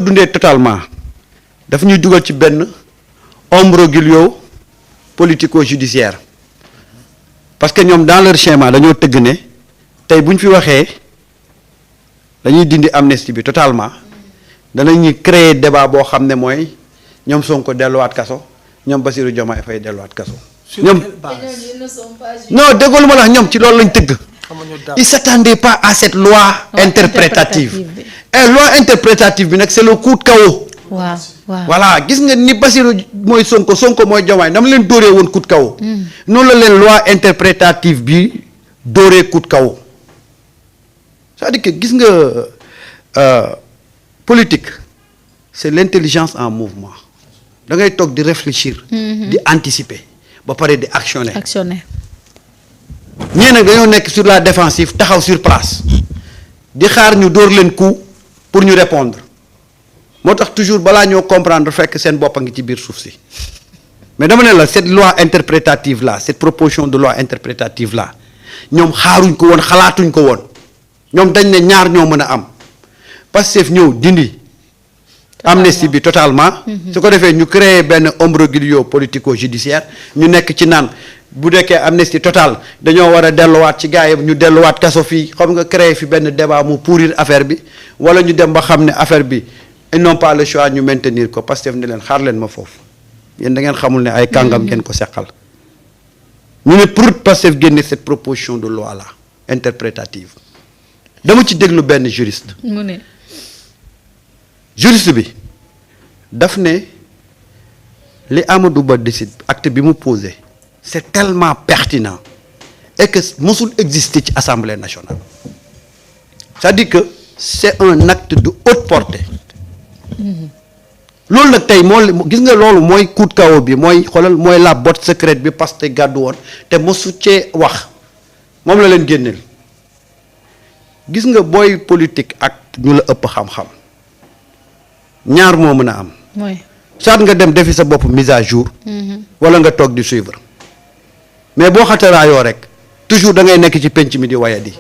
dundee totalement daf ñuy dugal ci benn imbroglio politico-judiciaire parce que ñoom dans leur schéma dañoo tëgg ne tey bu ñu fi waxee dañuy dindi amnistie bi totalement danañuy créer débat boo xam ne mooy ñoom Sonko delluwaat kaso ñoom Bassirou Diomaye Faye delluwaat kaso. ñoom non déggoo lu ma la wax ñoom ci loolu lañ tëgg. ils s'attendaient pas à cette loi interprétative et loi interprétative bi nag c'est le coup de chaos. waaw waaw voilà gis nga ni Bassirou mooy Sonko Sonko mooy Diomaye dama leen dóoree woon coup de chaos. noonu la leen loi interprétative bi dóoree coup de chaos c'est-à-dire que gis nga politique c'est l'intelligence en mouvement da ngay toog di réfléchir. di anticiper ba pare di actionner. ñii nag dañoo nekk sur la défensive taxaw sur place di xaar ñu dóor leen coup pour ñu répondre moo tax toujours balaa ñoo comprendre fekk seen bopp a ngi ci biir suuf si mais dama ne la cette loi interprétative là cette proposition de loi interprétative là ñoom xaaruñ ko woon xalaatuñ ko woon ñoom dañ ne ñaar ñoo mën a am Pastef ñëw dindi amnistie bi totalement su ko defee ñu créer benn imbroglio politico-judiciaire ñu nekk ci naan bu nekkee amnistie totale dañoo war a delluwaat ci gars yi ñu delluwaat kaso fii xam nga créer fi benn débat mu pourrir affaire bi wala ñu dem ba xam ne affaire bi ils n'ont pas le choix ñu maintenir ko Pastef ne leen xaar leen ma foofu yéen da ngeen xamul ne ay kàngam ngeen ko seqal ñu ne pour Pastef génne cette proposition de loi là interprétative dama ci déglu benn juriste mu ne juriste bi daf ne li Amadou Ba décide acte bi mu posé c'est tellement pertinent et que mosul exister ci Assemblée nationale c'est-à-dire que c'est un acte de haute portée loolu nag tey moo gis nga loolu mooy coup de chaos bi mooy xoolal mooy la botte secrète bi parce que gàddu woon te mosu cee wax moom la leen génneel gis nga booy politique ak ñu la ëpp xam-xam ñaar moo mën a am mooy soit nga dem defi sa bopp mise à jour wala nga toog di suivre mais boo xataraayoo rek toujours da ngay nekk ci penc mi di waya di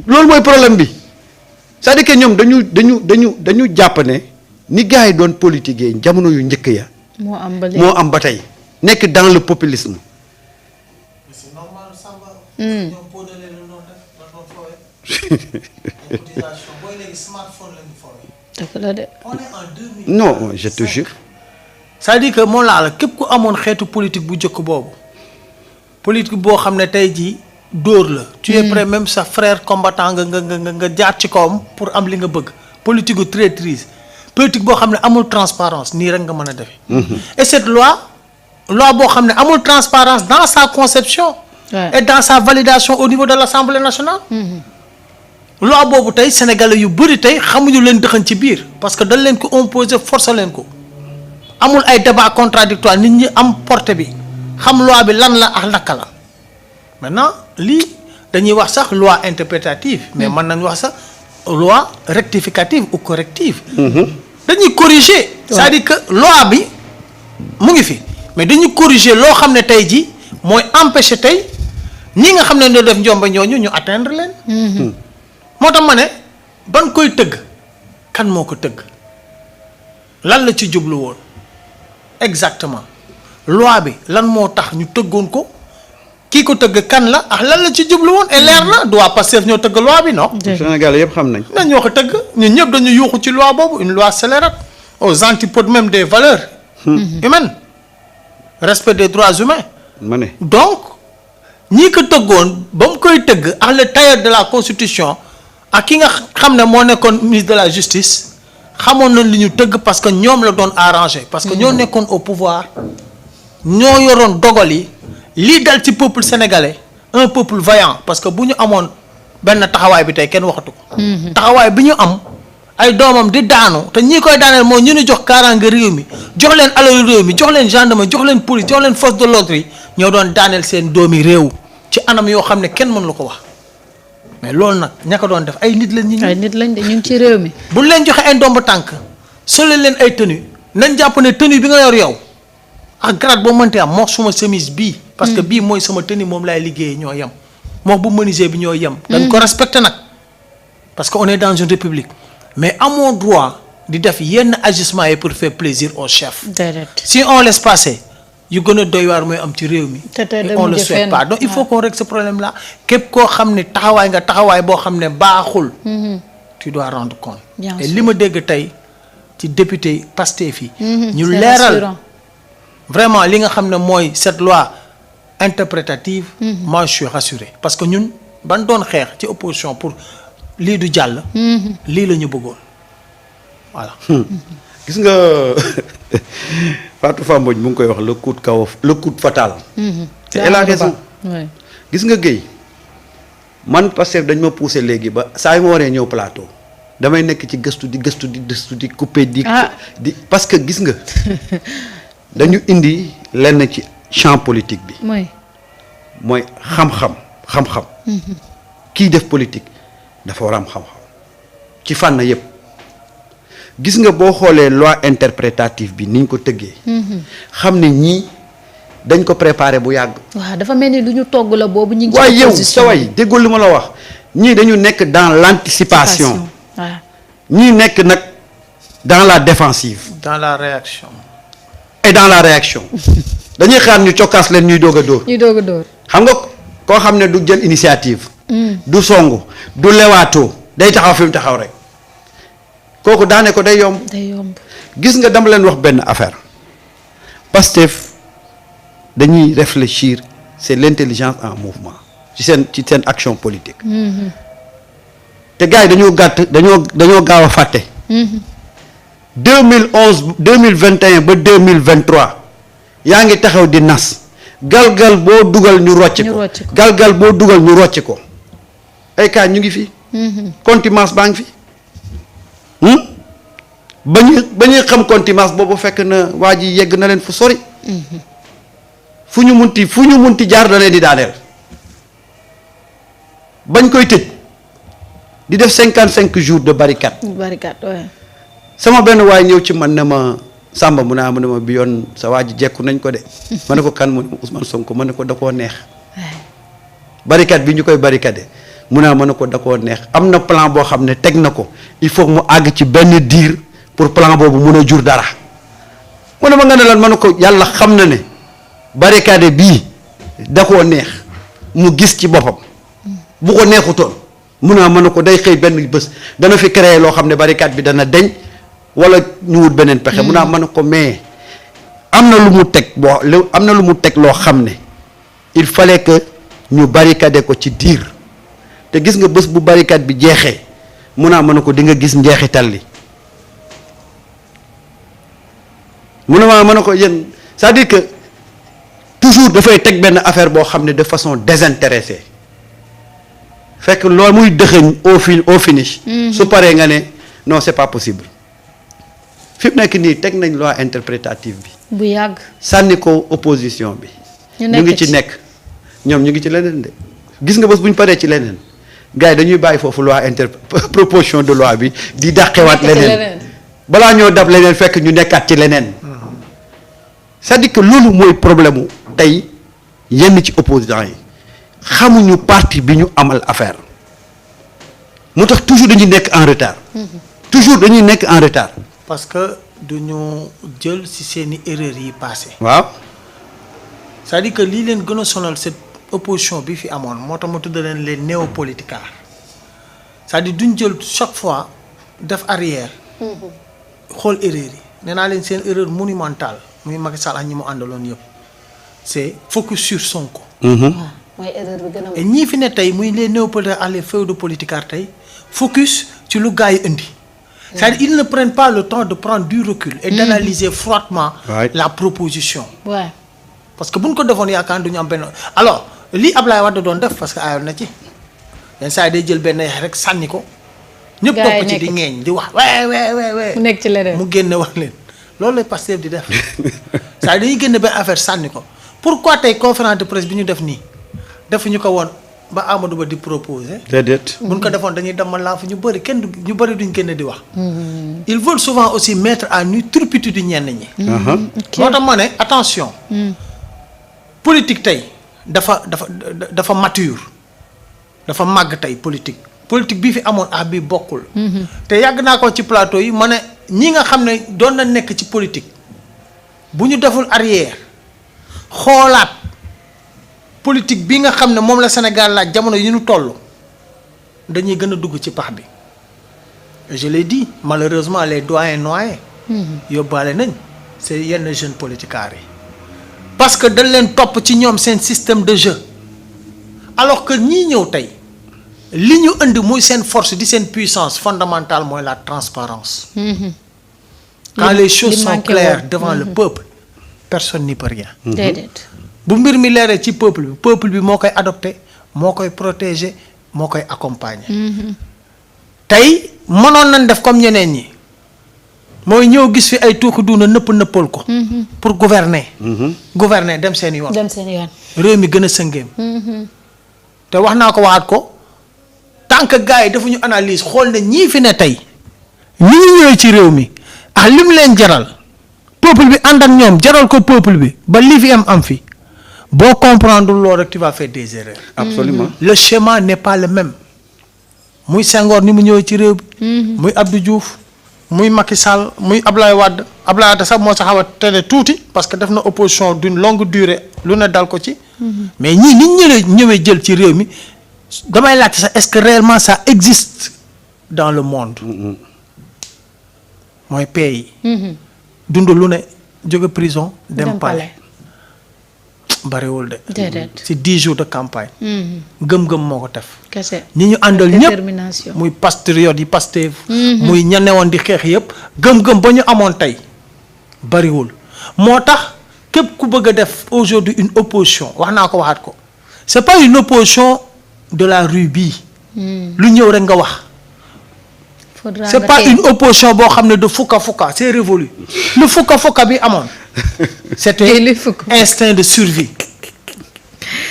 loolu mooy problème bi c'est-à-dire que ñoom dañu jàpp ne ni gars yi doon politiquer jamono yu njëkk ya moo am ba léegi moo am ba tey nekk dans le populisme c'est normal Samba. ñoom boo dalee lu doon def da doon foowee. cotisation booy léegi smartphone lañu foowee. dëgg la de on est en 2000. non je te jure c'est-à-dire que moo laa la képp ku amoon xeetu politique bu njëkk boobu politique boo xam ne tey jii dóor la. tu es prêt même sa frère combattant nga jaar ci kawam pour am li nga bëgg politique gu traîtrise politique boo xam ne amul transparence nii rek nga mën a defee. et cette loi boo xam ne amul transparence dans sa conception. et dans sa validation au niveau de l'Assemblée nationale. loi boobu tey sénégalais yu bëri tey xamuñu leen dëxañ ci biir parce que dañ leen ko imposer forcer leen ko amul ay débat contradictoire nit ñi am portée bi xam loi bi lan la ak naka la maintenant lii dañuy wax sax loi interprétative mais mën nañ wax sax loi rectificative ou corrective dañuy corriger c'est-à-dire que loi bi mu ngi fi mais dañuy corriger loo xam ne tey ji mooy empêcher tey ñi nga xam ne ñoo def njomba ñooñu ñu atteindre leen moo tax ma ne ban koy tëgg kan moo ko tëgg lan la ci jublu woon exactement loi bi lan moo tax ñu tëggoon ko kii ko tëgg kan la ak lan la ci jublu woon et leer na du waa Pastef ñoo tëgg loi bi non. Sénégal yëpp xam nañ. nañ ñoo ko tëgg ñun ñëpp dañu yuuxu ci loi boobu une loi scélérate aux antipodes même des valeurs humaines respect des droits humains. ma ne donc ñii ko tëggoon ba mu koy tëgg ak le tailleur de la constitution ak ki nga xam ne moo nekkoon ministre de la justice xamoon nañ li ñu tëgg parce que ñoom la doon arrangé parce que ñoo nekkoon au pouvoir ñoo yoroon dogal yi lii dal ci peuple sénégalais un peuple vaillant parce que bu ñu amoon benn taxawaay bi tey kenn waxatu ko taxawaay bi ñu am ay doomam di daanu te ñii koy daaneel mooy ñu ni jox kaaraange réew mi jox leen alalu réew mi jox leen gendarmerie jox leen police jox leen force de l'ordre yi ñoo doon daaneel seen doomi réew ci anam yoo xam ne kenn mënu la ko wax mais loolu nag ña ko doon def ay nit lañ. ay nit lañ de ñu ngi ci réew mi. bu leen joxe ay ndomb tànk sole leen ay tenue nañ jàpp ne tenue bi nga yor yow ak grade boo mënti am moo suma chemise bii. parce que bii mooy sama tenue moom laay liggéeyee ñoo yem. moo bu menuisier bi ñoo yem. dañ ko respecté nag parce que on est dans une république mais amoo droit di def yenn agissement yi pour faire plaisir au chef. déedéet. Si on laisse passer yu gën a doy waar mooy am ci réew mi. te on le souhaite pas donc il faut qu'on règle ce problème là képp koo xam ne taxawaay boo xam ne baaxul. tu dois rendre compte. Bien et sûr. li ma dégg tey ci député Pastef yi. ñu c'est leeral rassurant. vraiment li nga xam ne mooy cette loi interprétative. moi je suis rassuré parce que ñun ban doon xeex ci opposition pour lii du jàll. lii la ñu bëggoon voilà. gis nga Fatou Fambodj mu ngi koy wax le coup fatal. te elle a raison. Ouais. gis nga Guèye man Pastef dañ ma poussé léegi ba saa yu ma waree ñëw plateau damay nekk ci gëstu di couper di parce que gis nga dañu indi lenn ci champ politique bi. mooy xam-xam. kiy def politique dafa war a am xam-xam ci fànn yépp gis nga boo xoolee loi interprétative bi ni ñu ko tëggee. xam ne ñii dañ ko préparé bu yàgg. waaw dafa mel ni lu ñu togg la boobu ñu ngi. waaye yow sa way déggoo li ma la wax ñii dañu nekk dans l'anticipation. waaw ñii nekk nag dans la défensive. dans la réaction. et dans la réaction. dañuy xaar ñu cokkaas leen ñuy doog a dóor. xam nga koo xam ne du jël initiative. du songu du lewaatoo day taxaw fi mu taxaw rek kooku daane ko day yomb. gis nga dama leen wax benn affaire Pastef dañuy réfléchir c'est l'intelligence en mouvement ci seen action politique. te gars yi dañoo gaaw a fàtte. 2011 2021 ba 2023 yaa ngi taxaw di nas galgal boo dugal ñu rocc ko galgal boo dugal ñu rocc ko ay kaa ñu ngi fi. contumace baa ngi fi. ba ñuy xam contumace boobu fekk na waa ji yegg na leen fu sori. fu ñu munti jaar da leen di daaneel. bañ koy tëj di def 55 jours de barricade. ouais. sama benn waay ñëw ci man ne ma Samba mu ne ma bi yoon sa waa ji jekku nañ ko de. ma ne ko kan mu ne Ousmane Sonko ma ne ko da koo neex. barricade bi ñu koy barricade mu ne ma ne ko da koo neex am na plan boo xam ne teg na ko il faut mu àgg ci benn diir pour plan boobu mun a jur dara. mu ne ma nga ne lan ma ne ko yàlla xam na ne barricade bii da koo neex mu gis ci boppam. bu ko neexutoon mun naa mën na ko day xëy benn bés dana fi créer loo xam ne barricade bi dana deñ wala ñu wut beneen pexe. mun naa mën na ko mais am na lu mu teg loo xam ne il fallait que ñu barricader ko ci diir te gis nga bés bu barricade bi jeexee mun naa mën na ko di nga gis njeexital li mun na maa mën na ko yéen c'est-à-dire que toujours dafay teg benn affaire boo xam ne de façon désintéressée. fekk loolu muy dëxëñ au finish. su paree nga ne non c'est pas possible fi mu nekk nii teg nañ loi interprétative bi. bu yàgg sànni ko opposition bi. ñu ngi ci nekk ñoom ñu ngi ci leneen de gis nga bés bu ñu paree ci leneen gars yi dañuy bàyyi foofu loi proposition de loi bi di dàqewaat leneen balaa ñoo dab leneen fekk ñu nekkaat ci leneen. c'est-à-dire que loolu mooy problème mu tey yenn ci opposants yi. xamuñu parti bi ñu amal affaire moo tax toujours dañuy nekk en retard. toujours dañuy nekk en retard. parce que duñu jël ci seeni erreurs yi passé. waaw. c'est-à-dire que lii leen gën a sonal cette opposition bi fi amoon moo tax ma tudd leen les néopoliticards c'est-à-dire duñ jël chaque fois def arrière. xool erreur yi nee naa leen seen erreur monumentale muy Macky Sall ak ñi mu àndaloon yëpp c'est focus sur Sonko. mooy erreur bi gën a. et ñii fi ne tey muy les néopolitiques ak les pseudo-politicards tey focus ci lu gars yi indi. c'est-à-dire ils ne prennent pas le temps de prendre du recul. et d'analyser froidement. la proposition. Ouais. parce que bu ñu ko defoon yaakaar du ñu am benn alors lii Ablaye Wade doon def parce que ayoon na ci yenn saa yi day jël benn yax rek sànni ko. ñëpp topp ci di ŋeeñ di wax mu nekk ci leneen mu génne wax leen loolu lay Pastef di def saa yi dañuy génne benn affaire sànni ko pourquoi tey conférence de presse bi ñu def nii. defuñu ko woon ba Amadou Ba di proposer. déedéet. buñ ko defoon dañuy demal laa fa ñu bëri duñ génn di wax. ils veulent souvent aussi mettre à nu turpitude ñenn ñi. moo tax ma ne attention. politique tey dafa mature dafa màgg tey politique bii fi amoon bii bokkul. te yàgg naa ko ci plateau yi ma ne ñi nga xam ne doon na nekk ci politique bu ñu deful arrière xoolaat politique bi nga xam ne moom la Sénégal laaj jamono yi ñu toll dañuy gën a dugg ci pax bi. Je l'ai dit malheureusement les doyens noyés. yóbbaale nañ c'est yenn jeunes politiciens yi. parce que dañ leen topp ci ñoom seen système de jeu alors que ñii ñëw tey li ñu indi muy seen force di seen puissance fondamentale mooy la transparence quand les choses sont claires devant le peuple personne n'y peut rien. déedéet. bu mbir mi leeree ci peuple bi moo koy adopté moo koy protégé moo koy accompagner. tey mënoon nañ def comme ñeneen ñi mooy ñëw gis fi ay tuuxi duuna nëppal ko. pour gouverner. gouverner dem seen yoon. dem seen yoon. réew mi gën a sëngeem. te wax naa ko waxaat ko tant que gars yi defuñu analyse xool ne ñii fi ne tey ñi ñu ñëwee ci réew mi ah li mu leen jaral peuple bi ànd ak ñoom jaral ko peuple bi ba lii fi am fi boo comprendre loolu rek tu vas faire des erreurs. absolument le schéma n'est pas le même. muy Senghor ni mu ñëwee ci réew bi. muy Abdou Diouf muy Macky Sall muy Ablaye Wade sax moo sa xaw a tene tuuti parce que def na opposition d'une longue durée lu ne dal ko ci. mais ñii ni ñëwee jël ci réew mi damay laajte sax est-ce que réellement ça existe dans le monde. mooy pays yi. dund lu ne jóge prison dem palais. bariwul de. déedéet. ci 10 jours de campagne. gëm-gëm moo ko def. kese. ñi ñu àndal ñëpp détermination. muy patriote yi Pastef. muy ña newoon di xeex yëpp gëm-gëm ba ñu amoon tey bariwul moo tax képp ku bëgg a def aujourd'hui une opposition wax naa ko waxaat ko c'est pas une opposition de la rue bii. lu ñëw rek nga wax. faudra c'est nga pas tey. une opposition boo xam ne de fukka c'est révolu lu fukka bi amoon. c'était li fukk. instinct de survie.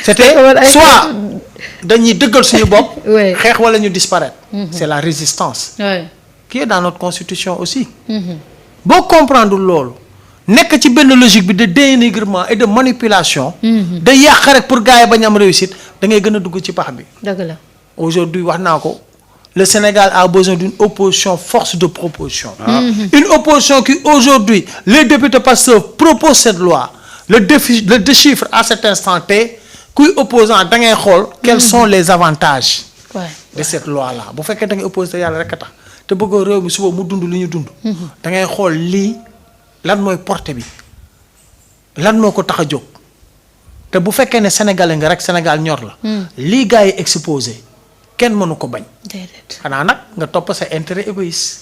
c'était soit dañuy dëggal suñu bopp. Ouais. xeex wala ñu disparaître. c'est la résistance. Ouais. qui est dans notre constitution aussi. boo comprendre loolu nekk ci benn logique bi de dénigrement et de manipulation. da yàq rek pour gars yi bañ am réussite da ngay gën a dugg ci pax bi. dëgg la. aujourd'hui wax naa ko le Sénégal a besoin d'une opposition force de proposition. Une opposition qui aujourd'hui les députés Pastef proposent cette loi le déchiffre à cet instant T kuy opposant da ngay xool quels sont les avantages Ouais. de cette loi là bu fekkee da ngay opposé yàlla rek a tax te bëggoo réew mi suba mu dund li ñu dund. da ngay xool lii lan mooy portée bi lan moo ko tax a jóg te bu fekkee ne sénégalais nga rek Sénégal ñor la. lii gars yi exposé kenn mënu ko bañ. déedéet. xanaa nag nga topp sa intérêt égoïste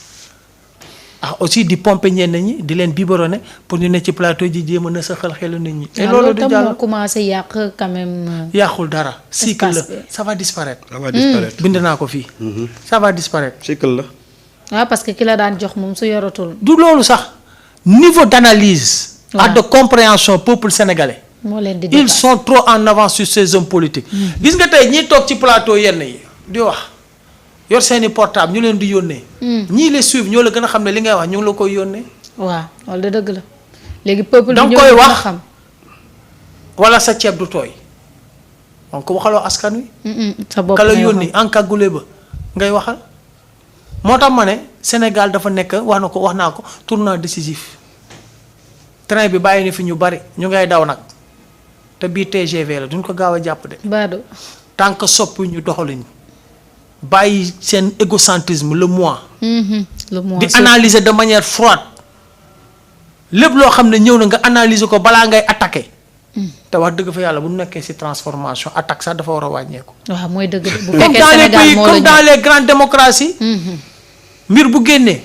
ah aussi di pomper ñenn ñi di leen biberonné pour ñu ne ci plateau ji jéem a na sa xel nit ñi. et loolu du tam jàll moo commencé yàq quand même. yàqul dara. cycle la espace bi. ça va disparaître. ça va disparaître. bind naa ko fii. ça va disparaître. cycle la. waaw parce que ki la daan jox moom su yoratul. du loolu sax niveau d'analyse. Ouais. ak de compréhension peuple sénégalais. moo leen di ils sont trop en avance sur ces hommes politiques. gis nga tey ñiy toog ci plateau yenn yi di wax yor seeni portable ñu leen di yónnee. ñii les suivre ñoo la gën a xam ne li ngay wax ñu ngi la koy yónnee. waaw loolu de dëgg la. léegi peuple bi danga ñoo koy gën a wax. xam. wala sa ceeb du tooy donc waxaloo askan wi. sa bopp kala ngay yónni waxal. encagoulé ba ngay waxal. moo tax ma ne Sénégal dafa nekk wax naa ko tournant décisif train bi bàyyi ni fi ñu bari ñu ngay daw nag te bii TGV la duñ ko gaaw a jàpp de. Baado. tant que soppi ñu doxaluñ bàyyi seen égocentrisme le moi. le mois di analyser de manière froide lépp loo xam ne ñëw na nga analyser ko balaa ngay attaquer. te wax dëgg fa yàlla bu ñu nekkee ci transformation attaque sax dafa war a wàññeeku. waaw mooy dëgg de bu comme fekkee dans les Sénégal pays moo la comme dans les grandes démocraties. mbir bu génnee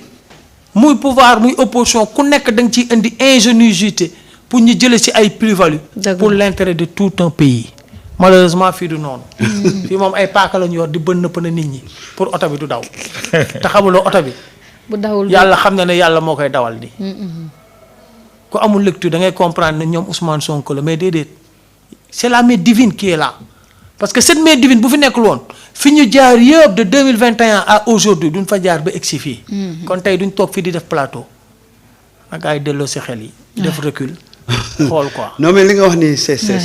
muy pouvoir muy opposition ku nekk da nga ciy indi ingéniosité pour ñu jëlee ci ay plus-value Dëgg pour la. l'intérêt de tout un pays. malheureusement fii du noonu. fii moom ay paaka la ñu yor di bën nëpp na nit ñi pour oto bi du daw te xamuloo oto bi bu dawul yàlla xam na ne yàlla moo koy dawal di ku amul lecture da ngay comprendre ne ñoom Ousmane Sonko la mais déedéet c'est la main divine qui est là parce que cette main divine bu fi nekkul woon fi ñu jaar yëpp de 2021 à aujourd'hui duñ fa jaar ba egsi fii. kon tey duñ toog fii di def plateau ak ay delloo si xel yi. def recul xool quoi. non mais li nga wax ni c'est